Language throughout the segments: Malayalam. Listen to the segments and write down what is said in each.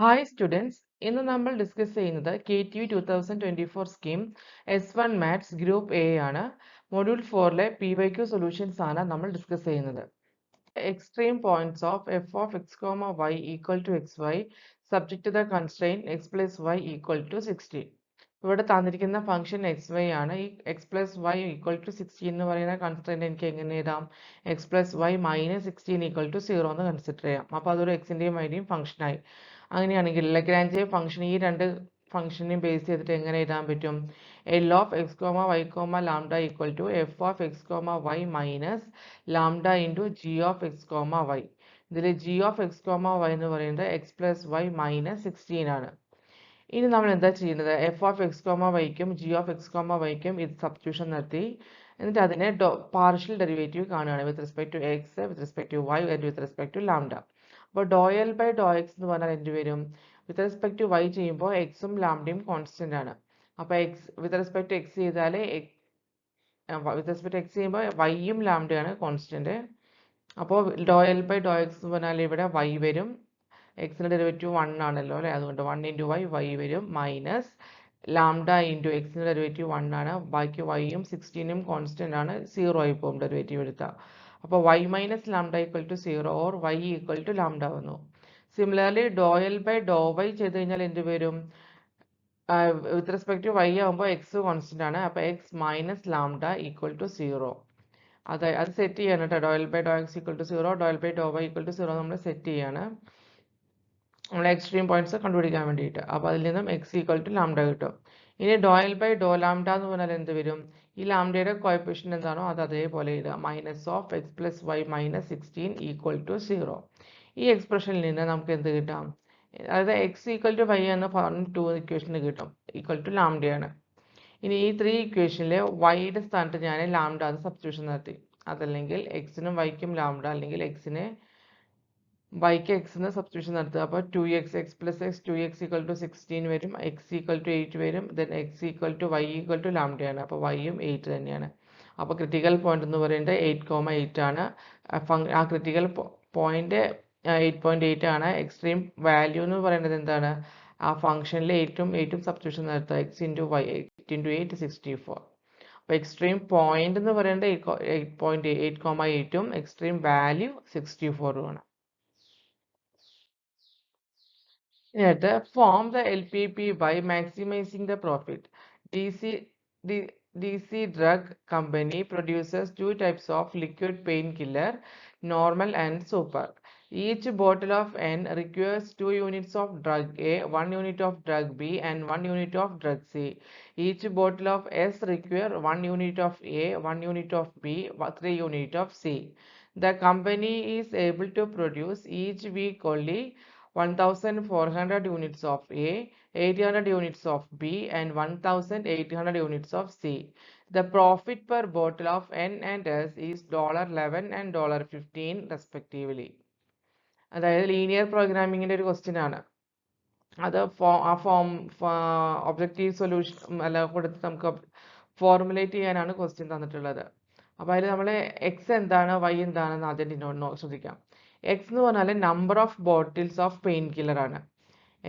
Hi students, ഇന്ന് നമ്മൾ ഡിസ്കസ് ചെയ്യുന്നത് KTU 2024 scheme S1 maths group A ആണ്. മൊഡ്യൂൾ 4ലെ PYQ സൊല്യൂഷൻസ് ആണ് നമ്മൾ ഡിസ്കസ് ചെയ്യുന്നത്. Extreme points of f of x comma y equal to xy subject to the constraint x plus y equal to 60. ഇവിടെ തന്നിരിക്കുന്ന ഫംഗ്ഷൻ എക്സ് വൈ ആണ്. ഈ x plus y equal to 60 എന്ന് പറയുന്ന കൺസ്ട്രെയിന്റ് എനിക്ക് എങ്ങനെ എഴുതാം? X plus y minus 16 equal to 0 എന്ന് കൺസിഡർ ചെയ്യാം. അപ്പോൾ അതൊരു എക്സിൻ്റെയും വൈയുടെയും ഫംഗ്ഷനായി. അങ്ങനെയാണെങ്കിൽ ലഗ്രാഞ്ച് ഫംഗ്ഷൻ ഈ രണ്ട് ഫംഗ്ഷനെയും ബേസ് ചെയ്തിട്ട് എങ്ങനെ എഴുതാൻ പറ്റും? L of x comma y comma lambda equal to f of x comma y minus lambda into g of x comma y. ഇതിൽ g of x comma y എന്ന് പറയുന്നത് എക്സ് പ്ലസ് വൈ മൈനസ് 16 ആണ്. ഇനി നമ്മൾ എന്താ ചെയ്യുന്നത്? എഫ് ഓഫ് എക്സ് കോമ വൈക്കും ജി ഓഫ് എക്സ് കോമ വൈക്കും ഇത് സബ്സ്റ്റിറ്റ്യൂഷൻ നടത്തി എന്നിട്ട് അതിനെ പാർഷ്യൽ ഡെറിവേറ്റീവ് കാണുകയാണ് with respect to x, with respect to y and with respect to lambda. അപ്പോൾ ഡോ എൽ ബൈ ഡോ എക്സ് എന്ന് പറഞ്ഞാൽ എന്ത് വരും? വിത്ത് റെസ്പെക്ട് ടു വൈ ചെയ്യുമ്പോൾ എക്സും ലാംഡയും കോൺസ്റ്റന്റ് ആണ്. അപ്പോൾ x with respect to x ചെയ്താൽ വിത്ത് റെസ്പെക്ട് ടു എക്സ് ചെയ്യുമ്പോൾ വൈയും ലാംഡയാണ് കോൺസ്റ്റന്റ്. അപ്പോൾ ഡോ എൽ ബൈ ഡോ എക്സ് എന്ന് പറഞ്ഞാൽ ഇവിടെ വൈ വരും. എക്സിൻ്റെ ഡെറിവേറ്റീവ് 1 ആണല്ലോ അല്ലേ, അതുകൊണ്ട് 1 ഇൻറ്റു വൈ വരും മൈനസ് ലാംഡ ഇൻറ്റു എക്സിൻ്റെ ഡെറിവേറ്റീവ് 1 ആണ്. ബാക്കി വൈയും 16ഉം കോൺസ്റ്റന്റ് ആണ്, 0 ആയി പോകും ഡെറിവേറ്റീവ് എടുത്താൽ. അപ്പോൾ y minus lambda equal to 0 or y equal to lambda വന്നു. Similarly doe L by Dr y ചെയ്ത് കഴിഞ്ഞാൽ എന്ത് വരും? വിത്ത് റെസ്പെക്ട് ടു വൈ ആകുമ്പോൾ എക്സ് കോൺസ്റ്റന്റ് ആണ്. അപ്പോൾ x minus lambda equal to 0. അത് സെറ്റ് ചെയ്യാണ് കേട്ടോ. Doe L by Dr x equal to 0, doe L by Dr y equal to 0 നമ്മൾ സെറ്റ് ചെയ്യാണ് നമ്മൾ എക്സ്ട്രീം പോയിന്റ്സ് കണ്ടുപിടിക്കാൻ വേണ്ടിയിട്ട്. അപ്പോൾ അതിൽ നിന്നും എക്സ് ഈക്വൽ ടു ലാംഡ കിട്ടും. ഇനി ഡോ എൽ ബൈ ഡോ ലാംഡ എന്ന് പറഞ്ഞാൽ എന്ത് വരും? ഈ ലാംഡയുടെ കോഎഫിഷ്യന്റ് എന്താണോ അത് അതേപോലെ എഴുതുക. Minus of x plus y minus 16 equal to 0. ഈ എക്സ്പ്രഷനിൽ നിന്ന് നമുക്ക് എന്ത് കിട്ടാം? അതായത് എക്സ് ഈക്വൽ ടു വൈ എന്ന ഫോം 2 ഇക്വേഷന് കിട്ടും, ഈക്വൽ ടു ലാംഡയാണ്. ഇനി ഈ 3 ഇക്വേഷനിൽ വൈയുടെ സ്ഥാനത്ത് ഞാൻ ലാംഡ അത് സബ്സ്റ്റിറ്റ്യൂഷൻ നടത്തി. അതല്ലെങ്കിൽ എക്സിനും വൈക്കും ലാംഡ, അല്ലെങ്കിൽ എക്സിന് വൈക്ക് എക്സിന് സബ്സ്റ്റിറ്റ്യൂഷൻ നടത്തുക. അപ്പോൾ 2x x plus x 2x equal to 16 വരും, എക്സ് ഈക്വൽ ടു 8 വരും, then x equal to y equal to ലാംഡയാണ്. അപ്പോൾ വൈയും 8 തന്നെയാണ്. അപ്പോൾ ക്രിട്ടിക്കൽ പോയിന്റ് എന്ന് പറയുന്നത് 8,8 ആണ്. ആ ക്രിട്ടിക്കൽ പോയിന്റ് 8.8 ആണ്. എക്സ്ട്രീം വാല്യൂ എന്ന് പറയുന്നത് എന്താണ്? ആ ഫംഗ്ഷനിൽ 8ഉം സബ്സ്റ്റിറ്റ്യൂഷൻ നടത്തുക. X into y 8 into 8 64. അപ്പോൾ എക്സ്ട്രീം പോയിന്റ് എന്ന് പറയുന്നത് 8.8,8ഉം എക്സ്ട്രീം വാല്യൂ 64ഉം ആണ്. Yet, form the LPP by maximizing the profit. DC Drug Company produces 2 types of liquid painkiller, normal and super. Each bottle of N requires 2 units of drug A, 1 unit of drug B, and 1 unit of drug C. Each bottle of S requires 1 unit of A, 1 unit of B, 3 units of C. The company is able to produce each week only 1,400 units of A, 800 units of B, and 1,800 units of C. The profit per bottle of N and S is $11 and $15 respectively. അതായത് ലീനിയർ പ്രോഗ്രാമിങ്ങിൻ്റെ ഒരു ക്വസ്റ്റ്യൻ ആണ്. അത് ഒബ്ജക്റ്റീവ് സൊല്യൂഷൻ അല്ല കൊടുത്ത് നമുക്ക് ഫോർമുലേറ്റ് ചെയ്യാനാണ് ക്വസ്റ്റ്യൻ തന്നിട്ടുള്ളത്. അപ്പോൾ അതിൽ നമ്മൾ എക്സ് എന്താണ് വൈ എന്താണെന്ന് ആദ്യം ശ്രദ്ധിക്കാം. എക്സ് എന്ന് പറഞ്ഞാൽ number of bottles of pain killer ആണ്.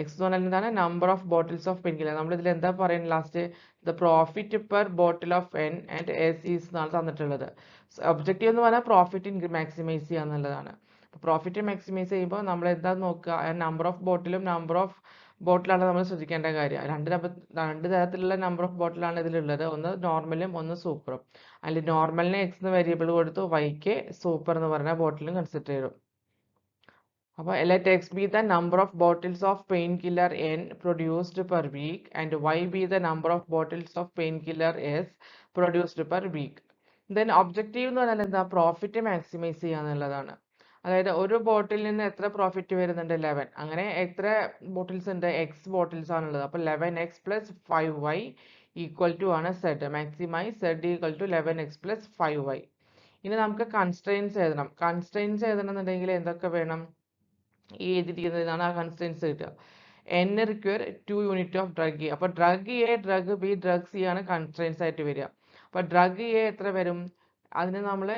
എക്സ് എന്ന് പറഞ്ഞാൽ എന്താണ്? Number of bottles of pain killer. നമ്മൾ ഇതിൽ എന്താ പറയുന്നത് last? The profit per bottle of N and S is എന്നാണ് തന്നിട്ടുള്ളത്. ഒബ്ജക്റ്റീവ് എന്ന് പറഞ്ഞാൽ പ്രോഫിറ്റ് മാക്സിമൈസ് ചെയ്യുക എന്നുള്ളതാണ്. പ്രോഫിറ്റ് മാക്സിമൈസ് ചെയ്യുമ്പോൾ നമ്മൾ എന്താ നോക്കുക? നമ്പർ ഓഫ് ബോട്ടിലും നമ്പർ ഓഫ് ബോട്ടിലാണ് നമ്മൾ ശ്രദ്ധിക്കേണ്ട കാര്യം. രണ്ട് തരത്തിലുള്ള നമ്പർ ഓഫ് ബോട്ടിലാണ് ഇതിലുള്ളത്. ഒന്ന് നോർമലും ഒന്ന് സൂപ്പറും. അതിൽ നോർമലിന് എക്സ് എന്ന് വേരിയബിൾ കൊടുത്തു, വൈക്ക് സൂപ്പർ എന്ന് പറഞ്ഞ ബോട്ടിലും കൺസിഡർ ചെയ്തു. അപ്പോൾ let x be the number of bottles of painkiller N produced per week and y be the number of bottles of painkiller S produced per week. Then objective എന്ന് പറഞ്ഞാൽ എന്താ? പ്രോഫിറ്റ് മാക്സിമൈസ് ചെയ്യുക എന്നുള്ളതാണ്. അതായത് ഒരു ബോട്ടിലിൽ നിന്ന് എത്ര പ്രോഫിറ്റ് വരുന്നുണ്ട്? 11. അങ്ങനെ എത്ര ബോട്ടിൽസ് ഉണ്ട്? എക്സ് ബോട്ടിൽസ് ആണുള്ളത്. അപ്പോൾ 11x plus 5y equal to ആണ് z. Maximise z equal to 11x plus 5y. ഇനി നമുക്ക് കൺസ്ട്രെയിൻസ് എഴുതണം. കൺസ്ട്രെയിൻസ് എഴുതണമെന്നുണ്ടെങ്കിൽ എന്തൊക്കെ വേണം? ഈ എഴുതിയിരിക്കുന്നതാണ് ആ കൺസ്ട്രെയിൻസ് കിട്ടുക. N require 2 unit of drug A. അപ്പോൾ drug A, drug B, drug C ആണ് കൺസ്ട്രെയിൻസ് ആയിട്ട് വരിക. അപ്പോൾ ഡ്രഗ് എ എത്ര വരും? അതിന് നമ്മൾ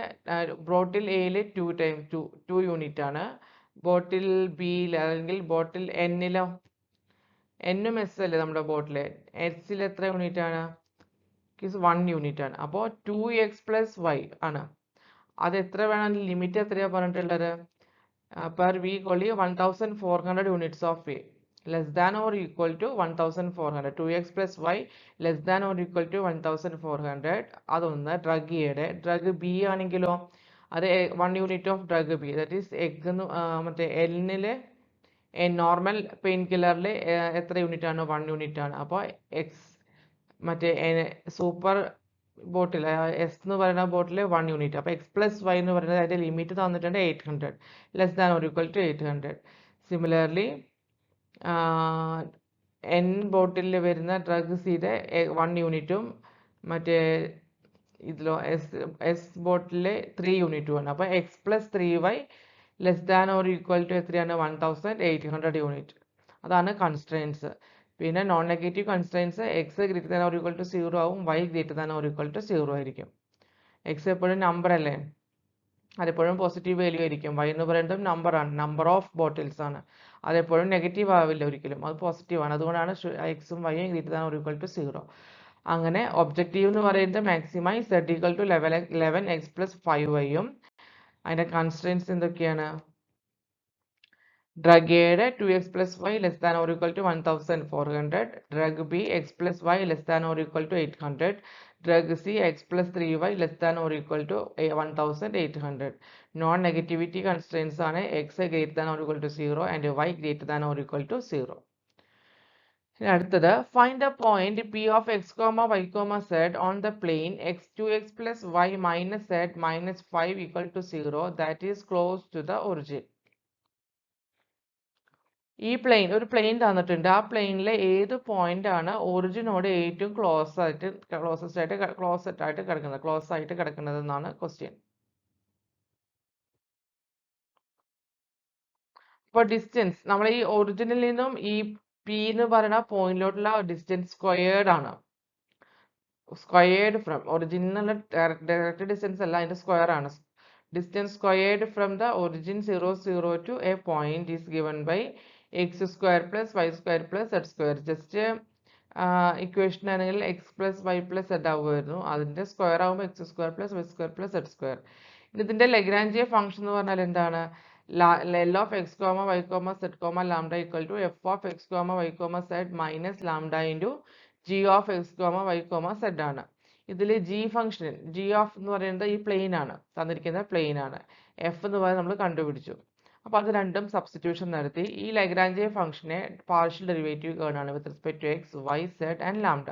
ബോട്ടിൽ എയിൽ 2 യൂണിറ്റ് ആണ്, ബോട്ടിൽ ബിയിൽ അല്ലെങ്കിൽ ബോട്ടിൽ എന്നിലോ? എന്നും എസ് അല്ലേ നമ്മുടെ ബോട്ടിൽ. എസിൽ എത്ര യൂണിറ്റ് ആണ്? 1 യൂണിറ്റ് ആണ്. അപ്പോൾ 2x+y ആണ്. അത് എത്ര വേണം? ലിമിറ്റ് എത്രയാണ് പറഞ്ഞിട്ടുള്ളത്? per week only 1400 units of A less than or equal to 1400. 2x plus y less than or equal to 1400. അതൊന്ന് ഡ്രഗ് എയുടെ. ഡ്രഗ് ബി ആണെങ്കിലോ അത് 1 unit of drug B, that is egg മറ്റേ എല്ലിലെ നോർമൽ പെയിൻ കില്ലറിൽ എത്ര യൂണിറ്റ് ആണ്? 1 യൂണിറ്റ് ആണ്. അപ്പോൾ എക്സ് മറ്റേ സൂപ്പർ ബോട്ടിൽ എസ് എന്ന് പറയുന്ന ബോട്ടിൽ 1 യൂണിറ്റ്. അപ്പോൾ x+y എന്ന് പറയുന്നത് അതിൻ്റെ ലിമിറ്റ് തന്നിട്ടുണ്ട് 800 less than or equal to 800. Similarly N ബോട്ടിലിൽ വരുന്ന ഡ്രഗ് സിയുടെ 1 യൂണിറ്റും മറ്റേ ഇതിലോ എസ് ബോട്ടിലെ 3 യൂണിറ്റുമാണ്. അപ്പോൾ x+3y less than or equal to എത്രയാണ്? 1800 യൂണിറ്റ്. അതാണ് കൺസ്ട്രെയിൻസ്. പിന്നെ non negative constraints x greater than or equal to 0 ആവും, y greater than or equal to 0 ആയിരിക്കും. എക്സ് എപ്പോഴും നമ്പർ അല്ലേ, അതെപ്പോഴും പോസിറ്റീവ് വാല്യൂ ആയിരിക്കും. വൈ എന്ന് പറയുന്നത് നമ്പറാണ്, നമ്പർ ഓഫ് ബോട്ടിൽസ് ആണ്. അതെപ്പോഴും നെഗറ്റീവ് ആവില്ല ഒരിക്കലും, അത് പോസിറ്റീവ് ആണ്. അതുകൊണ്ടാണ് എക്സും വൈയും greater than or equal to 0. അങ്ങനെ ഒബ്ജക്റ്റീവ് എന്ന് പറയുന്നത് മാക്സിമൈസ് z ഈക്വൽ ടു 11x+5y-യും അതിൻ്റെ കൺസ്ട്രെയിൻസ് എന്തൊക്കെയാണ്? Drug A 2x+y less than or equal to 1400. Drug B x+y less than or equal to 800. Drug C x+3y less than or equal to 1800. Non-negativity constraints are x greater than or equal to 0 and y greater than or equal to 0. അടുത്തത് find a point P of x, y, z on the plane x2x plus y minus z minus 5 equal to 0 that is close to the origin. ഈ പ്ലെയിൻ ഒരു പ്ലെയിൻ തന്നിട്ടുണ്ട്. ആ പ്ലെയിനിലെ ഏത് പോയിന്റ് ആണ് ഒറിജിനോട് ഏറ്റവും ക്ലോസ് ആയിട്ട് കിടക്കുന്നത് എന്നാണ് ക്വസ്റ്റ്യൻ. അപ്പോൾ ഡിസ്റ്റൻസ് നമ്മൾ ഈ ഒറിജിനിൽ നിന്നും ഈ പി എന്ന് പറയുന്ന പോയിന്റിലോട്ടുള്ള ഡിസ്റ്റൻസ് സ്ക്വയേർഡ് ആണ്. സ്ക്വയേർഡ് ഫ്രം ഒറിജിനിൽ ഡയറക്റ്റ് ഡിസ്റ്റൻസ് അല്ല, അതിന്റെ സ്ക്വയർ ആണ്. Distance squared from the origin 0, 0 to a point is given by x square plus y square plus z square. Just equation ആണെങ്കിൽ x plus y plus z ആവുമായിരുന്നു, അതിൻ്റെ സ്ക്വയർ ആകുമ്പോൾ x square plus y square plus z square. ഇതിൻ്റെ ലഗ്രാഞ്ചിയ ഫംഗ്ഷൻ എന്ന് പറഞ്ഞാൽ എന്താണ്? L of x comma y comma z comma lambda equal to f of x comma y comma z minus lambda into g of x comma y comma z ആണ്. ഇതിൽ ജി ഫംഗ്ഷൻ ജി ഓഫ് എന്ന് പറയുന്നത് ഈ പ്ലെയിൻ ആണ്, തന്നിരിക്കുന്ന പ്ലെയിൻ ആണ്. എഫ് എന്ന് പറയുന്നത് നമ്മൾ കണ്ടുപിടിച്ചു. അപ്പോൾ അത് രണ്ടും സബ്സ്റ്റിറ്റ്യൂഷൻ നടത്തി ഈ ലഗ്രാഞ്ചിയ ഫംഗ്ഷനെ പാർഷ്യൽ ഡെറിവേറ്റീവ് കാണാണ് with respect to x y z and lambda.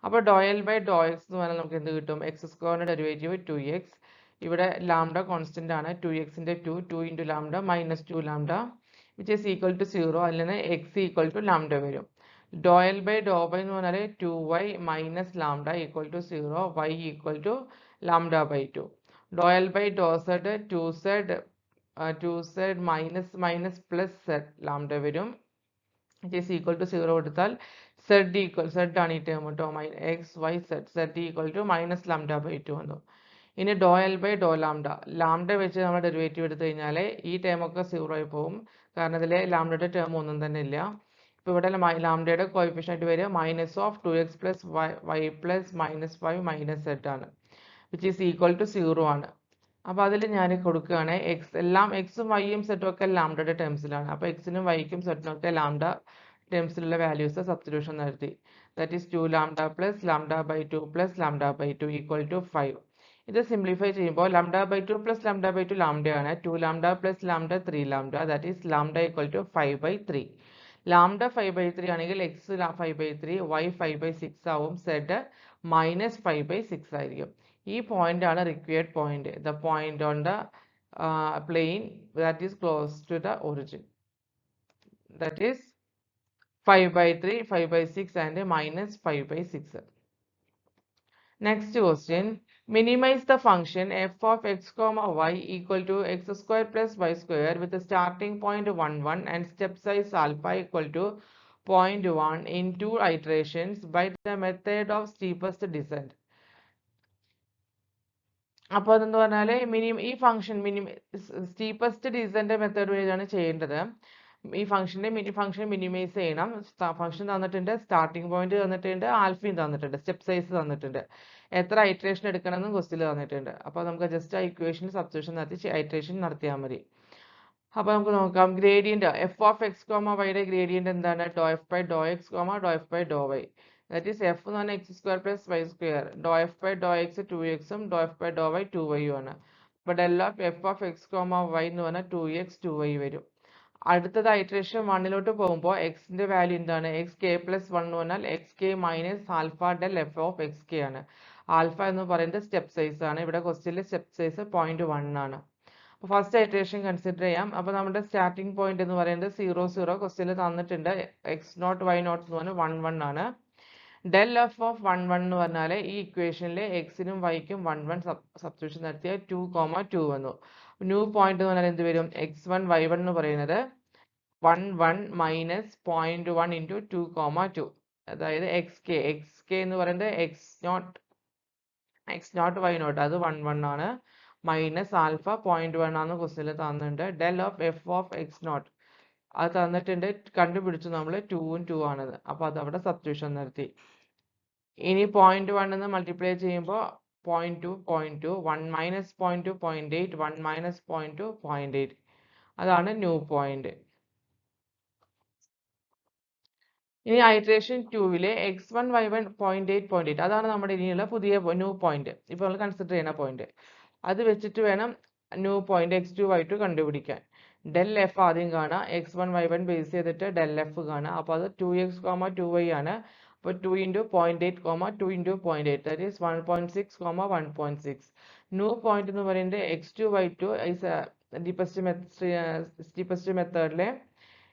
അപ്പോൾ ഡോ എൽ ബൈ ഡോ എക്സ് എന്ന് പറഞ്ഞാൽ നമുക്ക് എന്ത് കിട്ടും? എക്സ് സ്ക്വയറിൻ്റെ ഡെറിവേറ്റീവ് 2x. ഇവിടെ ലാംഡ കോൺസ്റ്റന്റ് ആണ്, 2x-ന്റെ 2 into lambda minus 2 lambda which is equal to 0. അതിൽ നിന്ന് എക്സ് ഈക്വൽ ടു ലാംഡ വരും. Do L by Dr y എന്ന് പറഞ്ഞാൽ 2y minus lambda equal to 0, y equal to lambda by 2. Do L by do z 2z minus plus z lambda വരും വിച്ച് ഈസ് ഈക്വൽ ടു 0 കൊടുത്താൽ സെഡ് ആണ് ഈ ടേം കേട്ടോ, x y z equal to minus lambda by 2 വന്നു. ഇനി ഡോ എൽ ബൈ ഡോ ലാംഡ വെച്ച് നമ്മൾ ഡെറിവേറ്റീവ് എടുത്തു കഴിഞ്ഞാൽ ഈ ടേമൊക്കെ 0 ആയി പോകും, കാരണം ഇതിൽ ലാംഡയുടെ ടേം ഒന്നും തന്നെ ഇല്ല. ഇപ്പോൾ ഇവിടെ ലാംഡയുടെ കോയിഫിഷ്യൻ്റ് വരിക minus of 2x plus y plus minus 5 minus z ആണ് വിച്ച് ഈസ് ഈക്വൽ ടു 0 ആണ്. അപ്പോൾ അതിൽ ഞാൻ കൊടുക്കുകയാണ് എക്സ്, എല്ലാം എക്സും വൈയും സെറ്റും ഒക്കെ ലാംഡയുടെ ടേംസിലാണ്. അപ്പോൾ എക്സിനും വൈക്കും സെറ്റിനും ഒക്കെ ലാംഡ ടേംസിലുള്ള വാല്യൂസ് സബ്സ്റ്റിറ്റ്യൂഷൻ നടത്തി. That is 2 lambda plus lambda by 2 plus lambda by 2 equal to 5. ഇത് സിംപ്ലിഫൈ ചെയ്യുമ്പോൾ lambda by 2 plus lambda by 2 ലാംഡയാണ്. 2 lambda plus lambda 3 lambda, that is lambda equal to 5/3. Lambda 5/3 ആണെങ്കിൽ എക്സ് 5/3, വൈ 5/6 ആവും, സെഡ് മൈനസ് 5/6 ആയിരിക്കും. ഈ പോയിന്റ് ആണ് required point, the point on the plane that is close to the origin, that is 5/3, 5/6 and minus 5/6. Next question, minimize the function f of x comma y equal to x square plus y square with the starting point 1 1 and step size alpha equal to 0.1 in 2 iterations by the method of steepest descent. അപ്പോൾ അതെന്ന് പറഞ്ഞാൽ ഈ ഫംഗ്ഷൻ സ്റ്റീപ്പസ്റ്റ് ഡിസെൻഡ് മെത്തേഡ് വഴിയാണ് ചെയ്യേണ്ടത്. ഈ ഫംഗ്ഷൻ മിനിമൈസ് ചെയ്യണം. ഫംഗ്ഷൻ തന്നിട്ടുണ്ട്, സ്റ്റാർട്ടിംഗ് പോയിന്റ് തന്നിട്ടുണ്ട്, ആൽഫയും തന്നിട്ടുണ്ട്, സ്റ്റെപ്പ് സൈസ് തന്നിട്ടുണ്ട്, എത്ര ഐറ്ററേഷൻ എടുക്കണമെന്നും ക്വസ്റ്റിൽ തന്നിട്ടുണ്ട്. അപ്പോൾ നമുക്ക് ജസ്റ്റ് ആ ഇക്വേഷനിൽ സബ്സ്റ്റിറ്റ്യൂഷൻ നടത്തി ഐറ്ററേഷൻ നടത്തിയാൽ മതി. അപ്പോൾ നമുക്ക് നോക്കാം gradient f of x comma വൈയുടെ ഗ്രേഡിയന്റ് എന്താണ്? Doe f by Dr x comma doe f by Dr y. That is f എന്ന് പറഞ്ഞാൽ x square plus y square, doe f by Dr x 2x-ഉം doe f by Dr y 2y-ഉം ആണ്. അപ്പോൾ del of f of x comma y എന്ന് പറഞ്ഞാൽ 2x 2y വരും. അടുത്തത് ഐറ്ററേഷൻ 1 പോകുമ്പോൾ എക്സിന്റെ വാല്യൂ എന്താണ്? എക്സ് കെ പ്ലസ് 1 എന്ന് പറഞ്ഞാൽ X K minus alpha del F of X K ആണ്. ആൽഫ എന്ന് പറയുന്നത് സ്റ്റെപ്പ് സൈസ് ആണ്. ഇവിടെ ക്വസ്റ്റ്യനിൽ സ്റ്റെപ്പ് സൈസ് 0.1 ആണ്. ഫസ്റ്റ് ഐറ്ററേഷൻ കൺസിഡർ ചെയ്യാം. അപ്പോൾ നമ്മുടെ സ്റ്റാർട്ടിംഗ് പോയിന്റ് എന്ന് പറയുന്നത് 0 0 ക്വസ്റ്റ്യനിൽ തന്നിട്ടുണ്ട്. എക്സ് നോട്ട് വൈ നോട്ട് എന്ന് പറഞ്ഞാൽ 1 1 ആണ്. ഡെൽ എഫ് ഓഫ് 1 1 എന്ന് പറഞ്ഞാൽ ഈ ഇക്വേഷനിൽ എക്സിനും വൈക്കും 1 1 സബ്സ്റ്റിറ്റ്യൂഷൻ നടത്തിയ 2 2 വന്നു. ന്യൂ പോയിന്റ് എന്ന് പറഞ്ഞാൽ എന്ത് വരും? x1 y1 എന്ന് പറയുന്നത് 1 1 മൈനസ് 0.1 ഇൻറ്റു 2 2, അതായത് എക്സ് കെ എന്ന് പറയുന്നത് എക്സ് നോട്ട് വൈ നോട്ട് അത് 1 1 ആണ്, മൈനസ് ആൽഫ 0.1 ആണ് ക്വസ്റ്റ്യനിൽ തന്നിട്ടുണ്ട്. Del of f of x naught അത് തന്നിട്ടുണ്ട്, കണ്ടുപിടിച്ചു നമ്മൾ 2 2 ആണത്. അപ്പോൾ അത് അവിടെ സബ്സ്റ്റിറ്റ്യൂഷൻ നടത്തി. ഇനി 0.1 എന്ന് മൾട്ടിപ്ലൈ ചെയ്യുമ്പോൾ 0.2 0.2 1 മൈനസ് 0.2 0.8 1 മൈനസ് 0.2 0.8, അതാണ് ന്യൂ പോയിന്റ്. ഇനി ഐറ്ററേഷൻ 2-ലെ x1 y1 0.8 0.8 അതാണ് നമ്മുടെ ഇനിയുള്ള പുതിയ ന്യൂ പോയിന്റ്. ഇപ്പോൾ നമ്മൾ കൺസിഡർ ചെയ്യുന്ന പോയിന്റ്. അത് വെച്ചിട്ട് വേണം ന്യൂ പോയിന്റ് x2 y2 കണ്ടുപിടിക്കാൻ. ഡെൽ എഫ് ആദ്യം കാണാം. x1 y1 ബേസ് ചെയ്തിട്ട് ഡെൽ എഫ് കാണാം. അപ്പോൾ അത് 2x 2y ആണ്. അപ്പോൾ 2 into 0.8 2 into 0.8 that is 1.6 1.6. New point എന്ന് പറയുന്നത് x2 y2 സ്റ്റീപ്പസ്റ്റ് മെത്തേഡിലെ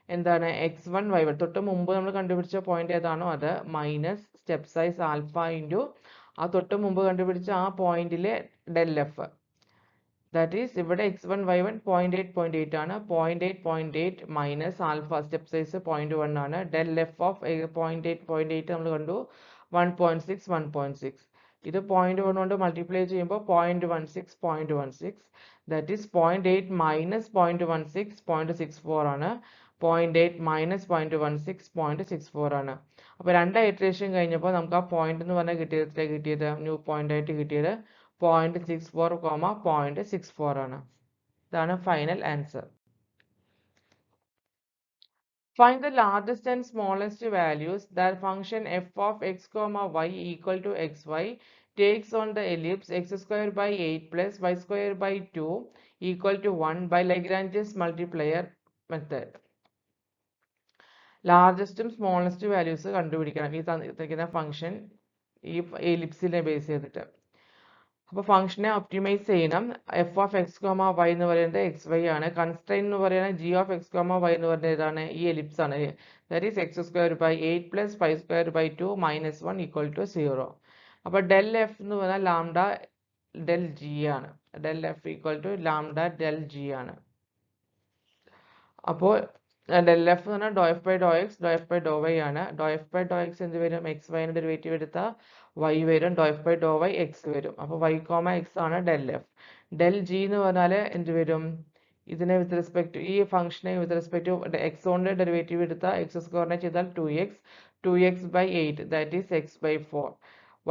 എന്താണ് x1 y1 തൊട്ട് മുമ്പ് നമ്മൾ കണ്ടുപിടിച്ച പോയിന്റ് ഏതാണോ അത് minus step size alpha into ആ തൊട്ട് മുമ്പ് കണ്ടുപിടിച്ച ആ പോയിന്റിലെ ഡെൽ എഫ്. ദാറ്റ് ഈസ് ഇവിടെ x1 y1 0.8 0.8 ആണ്. 0.8 0.8 മൈനസ് ആൽഫ സ്റ്റെപ്പ് സൈസ് 0.1 ആണ്. ഡെൽ എഫ് ഓഫ് 0.8 0.8 നമ്മൾ കണ്ടു 1.6 1.6. ഇത് 0.1 കൊണ്ട് മൾട്ടിപ്ലൈ ചെയ്യുമ്പോൾ 0.16 0.16 ദാറ്റ് ഈസ് 0.8 മൈനസ് 0.16 0.64 ആണ്. 0.8 മൈനസ് 0.16 0.64 ആണ്. അപ്പോൾ രണ്ട് ഐറ്ററേഷൻ കഴിഞ്ഞപ്പോൾ നമുക്ക് ആ പോയിന്റ് എന്ന് പറഞ്ഞാൽ കിട്ടിയത് ന്യൂ പോയിന്റ് ആയിട്ട് കിട്ടിയത് 0.64 0.64 ആണ്. ഇതാണ് final answer. Find the largest and smallest values that function f of x comma y equal to xy takes on the ellipse x square by 8 plus y square by 2 equal to 1 by Lagrange's multiplier method. ലാർജസ്റ്റും സ്മോളസ്റ്റ് വാല്യൂസ് കണ്ടുപിടിക്കണം ഈ തന്നിരിക്കുന്ന ഫംഗ്ഷൻ ഈ എലിപ്സിനെ ബേസ് ചെയ്തിട്ട്. അപ്പോൾ ഫംഗ്ഷനെ ഒപ്റ്റിമൈസ് ചെയ്യണം. F of x comma y എന്ന് പറയുന്നത് എക്സ് വൈ ആണ്. കൺസ്ട്രെയിൻ എന്ന് പറയുന്നത് g of x comma y എന്ന് പറയുന്നത് ഏതാണ്? ഈ എലിപ്സ് ആണ്. That is x square by 8 plus 5 square by 2 minus 1 equal to 0. അപ്പോൾ ഡെൽ എഫ് എന്ന് പറഞ്ഞാൽ ലാംഡ ഡെൽ ജി ആണ്. Del f equal to lambda del g ആണ്. അപ്പോൾ ഡെൽ എഫ് എന്ന് പറഞ്ഞാൽ do f by Dr x doe f by Dr y ആണ്. Doe f by Dr x എന്ത് വരും? എക്സ് വൈൻ്റെ ഡെറിവേറ്റീവ് എടുത്താൽ വൈ വരും. Doe f by Dr y x വരും. അപ്പോൾ വൈ കോമ എക്സ് ആണ് ഡെൽ എഫ്. ഡെൽ ജി എന്ന് പറഞ്ഞാൽ എന്ത് വരും? ഇതിനെ വിത്ത് റെസ്പെക്ട് ഈ ഫംഗ്ഷനെ വിത്ത് റെസ്പെക്ട് എക്സ് കൊണ്ട് ഡെറിവേറ്റീവ് എടുത്താൽ എക്സ് സ്ക്വയറിനെ ചെയ്താൽ 2x by 8 that is x by 4.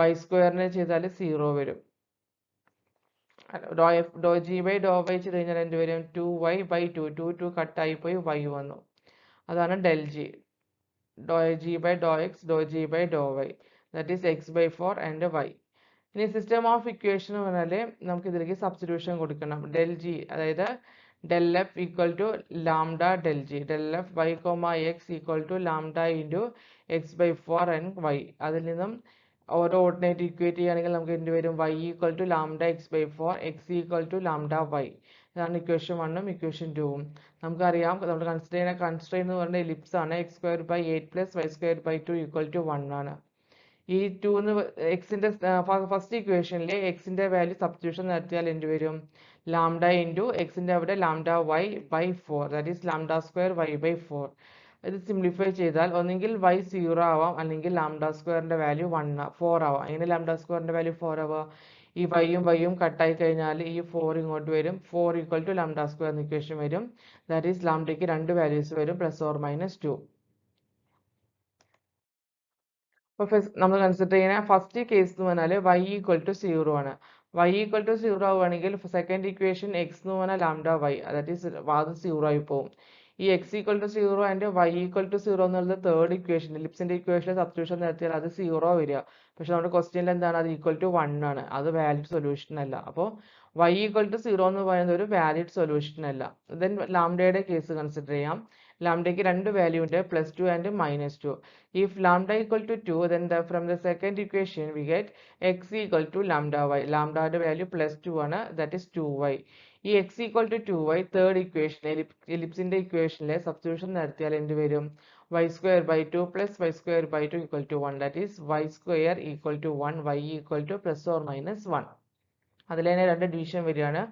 Y സ്ക്വയറിനെ ചെയ്താൽ 0 വരും. Doe g by Dr y ചെയ്ത് കഴിഞ്ഞാൽ എന്ത് വരും? 2y ബൈ 2 കട്ടായി പോയി y വന്നു. അതാണ് del g. Do g by Dr x do g by Dr y that is x by 4 and y. ഇനി സിസ്റ്റം ഓഫ് ഇക്വേഷൻ എന്ന് പറഞ്ഞാൽ നമുക്ക് ഇതിലേക്ക് സബ്സ്റ്റിറ്റ്യൂഷൻ കൊടുക്കണം. ഡെൽ ജി അതായത് del f equal to lambda del g. Del f y comma x equal to lambda into x by 4 and y. അതിൽ നിന്നും ഓരോ ഓർഡിനേറ്റ് ഇക്വേറ്റ് ചെയ്യുകയാണെങ്കിൽ നമുക്ക് എന്ത് വരും? y equal to lambda x by 4 x equal to lambda y. ഇതാണ് ഇക്വേഷൻ 1ഉം ഇക്വേഷൻ 2ഉം. നമുക്കറിയാം നമ്മൾ കൺസിഡർ ചെയ്യുന്ന കൺസ്ട്രെയിൻ എന്ന് പറഞ്ഞ എലിപ്സ് ആണ്. X square by 8 plus y square by 2 equal to 1 ആണ്. ഈ 2 എക്സിന്റെ ഫസ്റ്റ് ഇക്വേഷനിലെ എക്സിന്റെ വാല്യൂ സബ്സ്റ്റിറ്റ്യൂഷൻ നടത്തിയാൽ എന്ത് വരും? ലാംഡ ഇൻറ്റു എക്സിന്റെ അവിടെ lambda y by 4 that is lambda square y by 4. ഇത് സിംപ്ലിഫൈ ചെയ്താൽ ഒന്നെങ്കിൽ y 0 ആവാം അല്ലെങ്കിൽ ലാംഡ സ്ക്വയറിന്റെ വാല്യൂ 4 ആവാം. എങ്ങനെ ലാംഡ സ്ക്വയറിന്റെ വാല്യൂ 4 ആവാം? ഈ വൈയും കട്ടായി കഴിഞ്ഞാൽ ഈ 4 ഇങ്ങോട്ട് വരും. 4 ഈക്വൽ ടു ലാംഡ സ്ക്വയർ എന്ന ഇക്വേഷൻ വരും. ദാറ്റ് ഈസ് ലാംഡയ്ക്ക് 2 വാല്യൂസ് വരും, +or-2. അപ്പോൾ നമ്മൾ കൺസിഡർ ചെയ്യുന്ന ഫസ്റ്റ് കേസ് എന്ന് പറഞ്ഞാൽ y ഈക്വൽ ടു 0 ആണ്. y ഈക്വൽ ടു 0 ആവുകയാണെങ്കിൽ സെക്കൻഡ് ഇക്വേഷൻ x എന്ന് പറഞ്ഞാൽ ലാംഡ y, ദാറ്റ് ഈസ് അത് 0 ആയി പോകും. ഈ x equal to 0 and y equal to 0 എന്നുള്ളത് തേർഡ് ഇക്വേഷൻ, എലിപ്സിന്റെ ഇക്വേഷനിൽ സബ്സ്റ്റിറ്റ്യൂഷൻ നടത്തിയാൽ അത് 0 വരിക. പക്ഷെ നമ്മുടെ ക്വസ്റ്റ്യനിൽ എന്താണ്, അത് ഈക്വൽ ടു 1 ആണ്. അത് വാലിഡ് സൊല്യൂഷൻ അല്ല. അപ്പോൾ y ഈക്വൽ ടു 0 എന്ന് പറയുന്നത് ഒരു വാലിഡ് സൊല്യൂഷൻ അല്ല. ദെൻ ലാംഡയുടെ കേസ് കൺസിഡർ ചെയ്യാം. ലാംഡയ്ക്ക് 2 വാല്യൂ ഉണ്ട്, +2 and -2. If lambda equal to 2, then from the second equation we get x equal to lambda y. Lambda value +2 ആണ്, that is 2y. ഈ x equal to 2y third equation എലിപ്സിന്റെ ഇക്വേഷനിലെ സബ്സ്റ്റിറ്റ്യൂഷൻ നടത്തിയാൽ എന്ത് വരും? y²/2 + y²/2 equal to 1. That is y² equal to 1, y equal to +or-1. അതിൽ തന്നെ 2 ഡിവിഷൻ വരികയാണ്,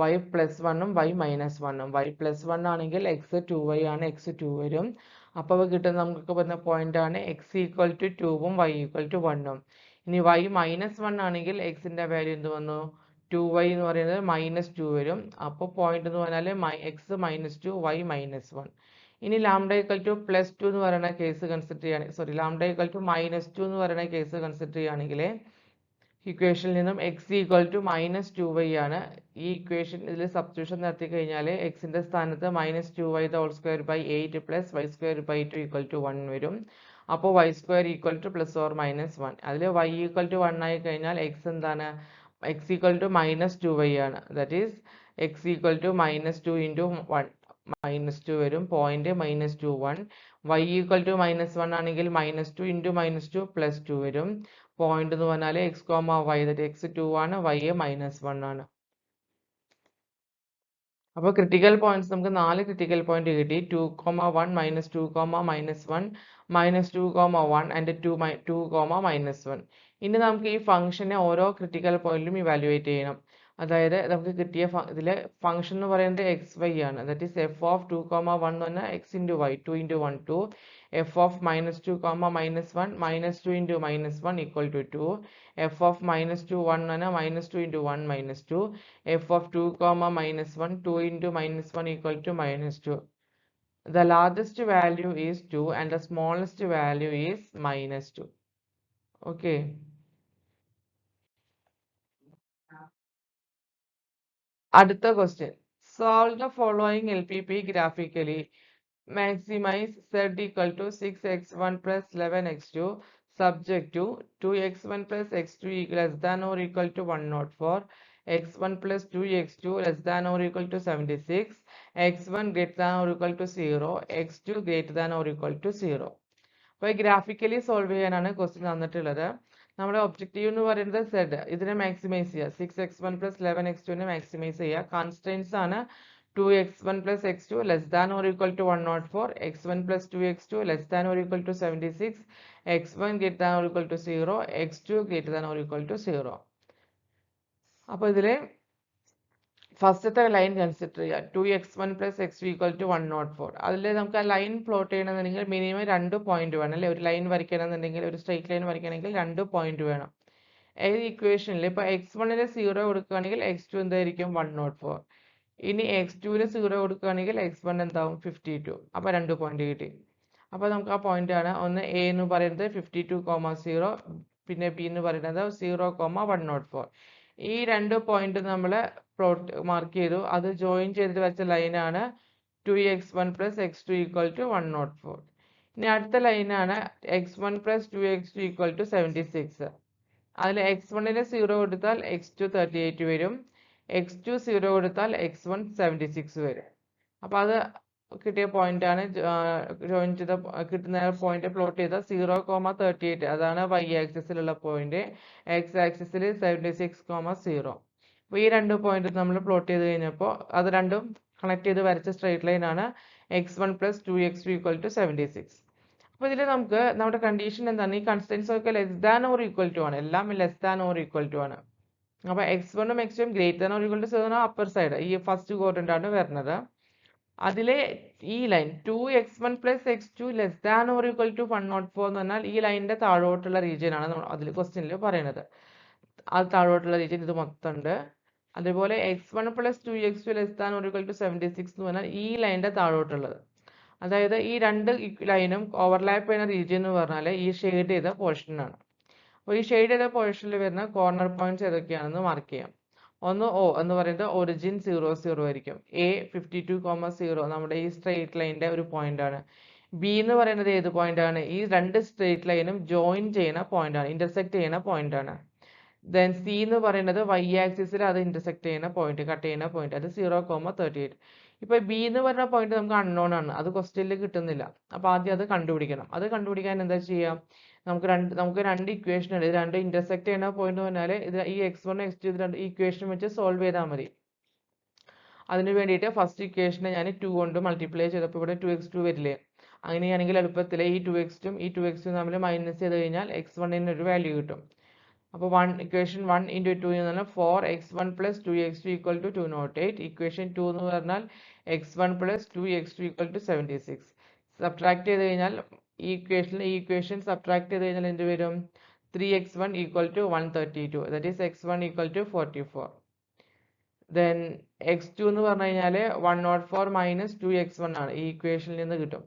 y+1ഉം y-1ഉം. y+1 ആണെങ്കിൽ x 2y ആണ്, x 2 വരും. അപ്പോൾ കിട്ടുന്ന നമുക്ക് പറഞ്ഞ പോയിന്റ് ആണ് x ഈക്വൽ ടു 2ഉം y ഈക്വൽ ടു 1ഉം. ഇനി y-1 ആണെങ്കിൽ എക്സിന്റെ വാല്യൂ എന്ത് വന്നു? 2y എന്ന് പറയുന്നത് -2 വരും. അപ്പോൾ പോയിന്റ് എന്ന് പറഞ്ഞാൽ x -2 y -1. ഇനി ലാംഡ ഈക്വൽ ടു +2 എന്ന് പറയുന്ന കേസ് കൺസിഡർ ചെയ്യുകയാണെങ്കിൽ, ലാംഡ ഈക്വൽ ടു -2 എന്ന് പറയുന്ന കേസ് കൺസിഡർ ചെയ്യുകയാണെങ്കിൽ ഇക്വേഷനിൽ നിന്നും x ഈക്വൽ ടു -2y ആണ്. ഈ ഇക്വേഷൻ ഇതിൽ സബ്സ്റ്റിറ്റ്യൂഷൻ നടത്തി കഴിഞ്ഞാൽ എക്സിന്റെ സ്ഥാനത്ത് -2y² 8 + y²/2 equal to 1 വരും. അപ്പോൾ y² equal to +or-1. അതിൽ y equal to 1 ആയി കഴിഞ്ഞാൽ x എന്താണ്? x equal to -2y ആണ്. That is x equal to -2 × 1, -2 വരും. പോയിന്റ് -21. y equal to -1 ആണെങ്കിൽ -2 × -2 +2 വരും. പോയിന്റ് എന്ന് പറഞ്ഞാൽ x, y, that x 2 ആണ്, y -1 ആണ്. അപ്പോൾ ക്രിട്ടിക്കൽ പോയിന്റ്സ് നമുക്ക് 4 ക്രിട്ടിക്കൽ പോയിന്റ് കിട്ടി. 2, 1, -2, -1, -2, 1 ആൻഡ് 2, -1. ഇനി നമുക്ക് ഈ ഫംഗ്ഷനെ ഓരോ ക്രിട്ടിക്കൽ പോയിന്റിലും ഇവാലുവേറ്റ് ചെയ്യണം. അതായത് നമുക്ക് കിട്ടിയ ഇതിലെ ഫംഗ്ഷൻ എന്ന് പറയുന്നത് xy ആണ്. ദാറ്റ് ഈസ് f of 2, 1 എന്ന് പറഞ്ഞാൽ x × y, 2 × 1, 2. f of -2, -1, -2 × -1 equal to 2. f of -2, 1 എന്ന് പറഞ്ഞാൽ -2 × 1, -2. f of 2, -1, 2 × -1 equal to -2. The largest value is 2 and the smallest value is -2. Okay. അടുത്ത question. Solve the following LPP graphically. Maximize z equal to 6x1 plus 11x2 subject to 2x1 plus x2 less than or equal to 104, x1 plus 2x2 less than or equal to 76, x1 greater than or equal to 0, x2 greater than or equal to 0. അപ്പോൾ ഗ്രാഫിക്കലി സോൾവ് ചെയ്യാനാണ് ക്വസ്റ്റ്യൻ തന്നിട്ടുള്ളത്. നമ്മുടെ ഒബ്ജക്റ്റീവ് എന്ന് പറയുന്നത് z, ഇതിനെ മാക്സിമൈസ് ചെയ്യുക. 6x1 plus 11x2 മാക്സിമൈസ് ചെയ്യുക. കോൺസ്റ്റൻസ് ആണ് 2x1 plus x2 less than or equal to 104, x1 plus 2x2 less than or equal to 76, x1 greater than or equal to 0, x2 greater than or equal to 0. അപ്പോൾ ഇതിലെ ഫസ്റ്റത്തെ ലൈൻ കൺസിഡർ ചെയ്യുക. 2x1 plus x2 equal to 104. അതിൽ നമുക്ക് ആ ലൈൻ പ്ലോട്ട് ചെയ്യണമെന്നുണ്ടെങ്കിൽ മിനിമം 2 പോയിന്റ് വേണം അല്ലേ? ഒരു ലൈൻ വരയ്ക്കണമെന്നുണ്ടെങ്കിൽ, ഒരു സ്ട്രെയിറ്റ് ലൈൻ വരയ്ക്കണമെങ്കിൽ 2 പോയിന്റ് വേണം. ഏത് ഇക്വേഷനിൽ ഇപ്പോൾ x1ന് 0 കൊടുക്കുകയാണെങ്കിൽ x2 എന്തായിരിക്കും? 104. ഇനി x2ന് 0 കൊടുക്കുകയാണെങ്കിൽ x1 എന്താവും? 52. അപ്പോൾ 2 പോയിന്റ് കിട്ടി. അപ്പോൾ നമുക്ക് ആ പോയിന്റ് ആണ്, ഒന്ന് a എന്ന് പറയുന്നത് 52,0, പിന്നെ b എന്ന് പറയുന്നത് 0,104. ഈ 2 പോയിന്റ് നമ്മൾ പ്ലോട്ട് മാർക്ക് ചെയ്തു. അത് ജോയിൻ ചെയ്തിട്ട് വെച്ച ലൈനാണ് 2x1 plus x2 equal to 104. ഇനി അടുത്ത ലൈനാണ് x1 plus 2x2 equal to 76. അതിൽ x1ന് 0 കൊടുത്താൽ x2 38 വരും, x2 0 കൊടുത്താൽ x1 76 വരും. അപ്പോൾ അത് കിട്ടിയ പോയിന്റ് ആണ് ജോയിൻ ചെയ്ത കിട്ടുന്ന പോയിന്റ് പ്ലോട്ട് ചെയ്ത 0,38. അതാണ് y ആക്സിസിലുള്ള പോയിന്റ്, x ആക്സിസിൽ 76,0. അപ്പോൾ ഈ 2 പോയിന്റ് നമ്മൾ പ്ലോട്ട് ചെയ്ത് കഴിഞ്ഞപ്പോൾ അത് രണ്ടും കണക്ട് ചെയ്ത് വരച്ച സ്ട്രൈറ്റ് ലൈൻ ആണ് x1 plus 2x2 equal to 76. അപ്പോൾ ഇതിൽ നമുക്ക് നമ്മുടെ കണ്ടീഷൻ എന്താണ്? ഈ കൺസ്റ്റൻസ് ഒക്കെ less than or equal to ആണ്, എല്ലാം less than or equal to ആണ്. അപ്പോൾ x1ഉം x2ഉം greater than or equal to 0 upper side, ഈ ഫസ്റ്റ് ക്വാഡ്രന്റ് ആണ് വരുന്നത്. അതിലെ ഈ line 2x1 plus x2 less than or equal to 104 എന്ന് പറഞ്ഞാൽ ഈ ലൈനിന്റെ താഴോട്ടുള്ള റീജിയൻ ആണ് അതിൽ ക്വസ്റ്റ്യനിൽ പറയുന്നത്. അത് താഴോട്ടുള്ള റീജിയൻ ഇത് മൊത്തം ഉണ്ട്. അതേപോലെ x1 + 2x2 ≤ 76 എന്ന് പറഞ്ഞാൽ ഈ ലൈനിന്റെ താഴോട്ടുള്ളത്. അതായത് ഈ രണ്ട് ലൈനും ഓവർലാപ്പ് ചെയ്യുന്ന റീജിയൻ എന്ന് പറഞ്ഞാൽ ഈ ഷെയ്ഡ് ചെയ്ത പോർഷൻ ആണ്. അപ്പോൾ ഈ ഷെയ്ഡ് ചെയ്ത പോർഷനിൽ വരുന്ന കോർണർ പോയിന്റ്സ് ഏതൊക്കെയാണെന്ന് മാർക്ക് ചെയ്യാം. ഒന്ന് O എന്ന് പറയുന്നത് ഒറിജിൻ 0 0 ആയിരിക്കും. A 52,0 നമ്മുടെ ഈ സ്ട്രെയിറ്റ് ലൈനിന്റെ ഒരു പോയിന്റ് ആണ്. B എന്ന് പറയുന്നത് ഏത് പോയിന്റ് ആണ്? ഈ രണ്ട് സ്ട്രെയിറ്റ് ലൈനും ജോയിൻ ചെയ്യുന്ന പോയിന്റ് ആണ്, ഇന്റർസെക്ട് ചെയ്യുന്ന പോയിന്റ് ആണ്. ദെൻ C എന്ന് പറയുന്നത് y ആക്സിസിൽ അത് ഇന്റർസെക്ട് ചെയ്യുന്ന പോയിന്റ്, കട്ട് ചെയ്യുന്ന പോയിന്റ്, അത് 0,38. ഇപ്പൊ B എന്ന് പറയുന്ന പോയിന്റ് നമുക്ക് അൺനോൺ ആണ്, അത് ക്വസ്റ്റ്യനിൽ കിട്ടുന്നില്ല. അപ്പൊ ആദ്യം അത് കണ്ടുപിടിക്കണം. അത് കണ്ടുപിടിക്കാൻ എന്താ ചെയ്യാം? നമുക്ക് രണ്ട് ഇക്വേഷൻ ഉണ്ട്. ഇത് രണ്ട് ഇന്റർസെക്ട് ചെയ്യുന്ന പോയിന്റ് പറഞ്ഞാൽ ഇത് ഈ x1 x2 ഇത് രണ്ട് ഇക്വേഷൻ വെച്ച് സോൾവ് ചെയ്താൽ മതി. അതിന് വേണ്ടിയിട്ട് ഫസ്റ്റ് ഇക്വേഷനെ ഞാൻ 2 കൊണ്ട് മൾട്ടിപ്ലൈ ചെയ്തപ്പോൾ ഇവിടെ 2x2 വരില്ലേ? അങ്ങനെയാണെങ്കിൽ എളുപ്പത്തിൽ ഈ 2x2 ഈ 2x2 തമ്മിൽ മൈനസ് ചെയ്ത് കഴിഞ്ഞാൽ x1 ഒരു വാല്യൂ കിട്ടും. അപ്പോൾ ഇക്വേഷൻ 1 × 2 എന്ന് പറഞ്ഞാൽ 4x1 + 2x2 = 208. ഇക്വേഷൻ 2 എന്ന് പറഞ്ഞാൽ x1 + 2x2 = 76. സബ്ട്രാക്ട് ചെയ്ത് കഴിഞ്ഞാൽ ഈ ഇക്വേഷൻ സബ്ട്രാക്ട് ചെയ്ത് കഴിഞ്ഞാൽ എന്ത് വരും? 3x1 = 132. That is x1 = 44. Then x2 എന്ന് പറഞ്ഞു കഴിഞ്ഞാൽ 104 - 2x1 ആണ്. ഈ ഇക്വേഷനിൽ നിന്ന് കിട്ടും,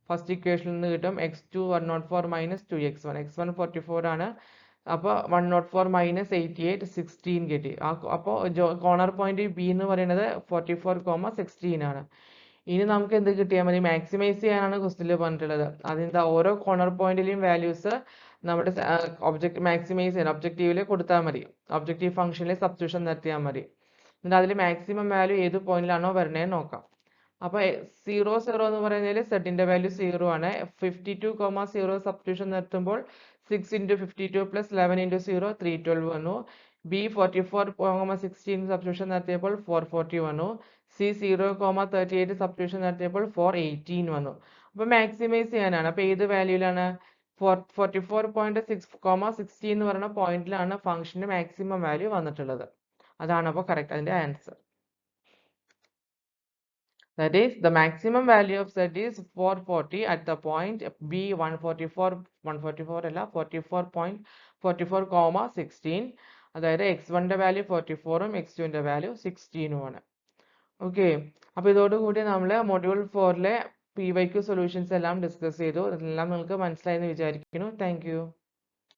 ഫസ്റ്റ് ഇക്വേഷനിൽ നിന്ന് കിട്ടും. x2 104 - 2x1, x1 44 ആണ്. അപ്പോൾ 104 - 88 16 കിട്ടി. അപ്പോൾ കോർണർ പോയിന്റ് B എന്ന് പറയുന്നത് 44,16 ആണ്. ഇനി നമുക്ക് എന്ത് കിട്ടിയാൽ മതി? മാക്സിമൈസ് ചെയ്യാനാണ് ക്വസ്റ്റ്യനിൽ പറഞ്ഞിട്ടുള്ളത്. അതിന്റെ ഓരോ കോർണർ പോയിന്റിലെയും വാല്യൂസ് നമ്മുടെ മാക്സിമൈസ് ചെയ്യാൻ ഒബ്ജക്റ്റീവിൽ കൊടുത്താൽ മതി. ഒബ്ജക്റ്റീവ് ഫംഗ്ഷനിൽ സബ്സ്റ്റിറ്റ്യൂഷൻ നടത്തിയാൽ മതി. എന്നിട്ട് അതിൽ മാക്സിമം വാല്യൂ ഏത് പോയിന്റിലാണോ വരുന്നതെന്ന് നോക്കാം. അപ്പോൾ 0 0 എന്ന് പറയുന്നതിൽ സെറ്റിന്റെ വാല്യൂ 0 ആണ്. 52,0 സബ്സ്റ്റിറ്റ്യൂഷൻ നടത്തുമ്പോൾ 6 × 52 + 11 × 0 312 വന്നു. B 44,16 സബ്സ്റ്റിറ്റ്യൂഷൻ നടത്തിയപ്പോൾ 440 വന്നു. C 0,38 സബ്സ്റ്റിറ്റ്യൂഷൻ നടത്തിയപ്പോൾ 418 വന്നു. അപ്പോൾ മാക്സിമൈസ് ചെയ്യാനാണ്. അപ്പോൾ ഏത് വാല്യൂലാണ്? 44.6,16 എന്ന് പറയുന്ന പോയിന്റിലാണ് ഫംഗ്ഷന്റെ മാക്സിമം വാല്യൂ വന്നിട്ടുള്ളത്. അതാണ് അപ്പോൾ കറക്റ്റ് അതിന്റെ answer. That is, the maximum value of z is 440 at the point B 144 അല്ല 44.44,16. അതായത് x1ന്റെ വാല്യൂ 44ഉം x2ന്റെ വാല്യൂ 16ഉം ആണ്. ഓക്കെ, അപ്പോൾ ഇതോടുകൂടി നമ്മൾ മൊഡ്യൂൾ 4ലെ PYQ സൊല്യൂഷൻസ് എല്ലാം ഡിസ്കസ് ചെയ്തു. ഇതെല്ലാം നിങ്ങൾക്ക് മനസ്സിലായെന്ന് വിചാരിക്കുന്നു. Thank you.